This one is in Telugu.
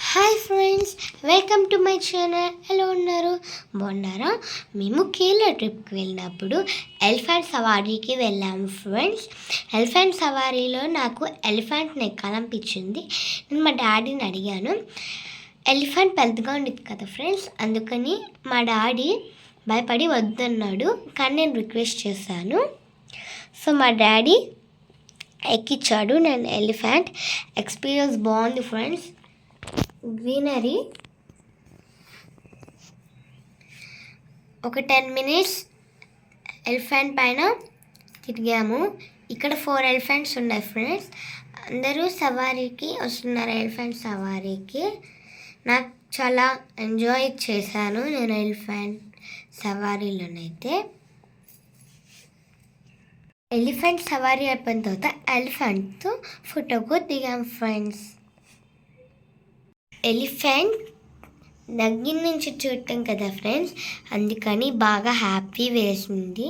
Hi friends, welcome to my channel. ఎలా ఉన్నారు? బాగున్నారా? మేము కేరళ ట్రిప్కి వెళ్ళినప్పుడు ఎలిఫెంట్ సవారీకి వెళ్ళాము ఫ్రెండ్స్. ఎలిఫెంట్ సవారీలో నాకు ఎలిఫెంట్ని ఎక్కాలనిపించింది. నేను మా డాడీని అడిగాను. ఎలిఫెంట్ పెద్దగా ఉండేది కదా ఫ్రెండ్స్, అందుకని మా డాడీ భయపడి వద్దన్నాడు. కానీ నేను రిక్వెస్ట్ చేశాను. సో మా డాడీ ఎక్కించాడు. నేను ఎలిఫెంట్ ఎక్స్పీరియన్స్ బాగుంది ఫ్రెండ్స్. గ్రీనరీ, ఒక 10 minutes ఎలిఫెంట్ పైన తిరిగాము. ఇక్కడ 4 ఎలిఫెంట్స్ ఉన్నాయి ఫ్రెండ్స్. అందరూ సవారీకి వస్తున్నారు. ఎలిఫెంట్ సవారీకి నాకు చాలా ఎంజాయ్ చేశాను నేను ఎలిఫెంట్ సవారీలోనైతే. ఎలిఫెంట్ సవారీ అయిపోయిన తర్వాత ఎలిఫెంట్తో ఫోటోకు దిగాం ఫ్రెండ్స్. ఎలిఫెంట్ దగ్గర నుంచి చూడటం కదా ఫ్రెండ్స్, అందుకని బాగా హ్యాపీ వేసింది.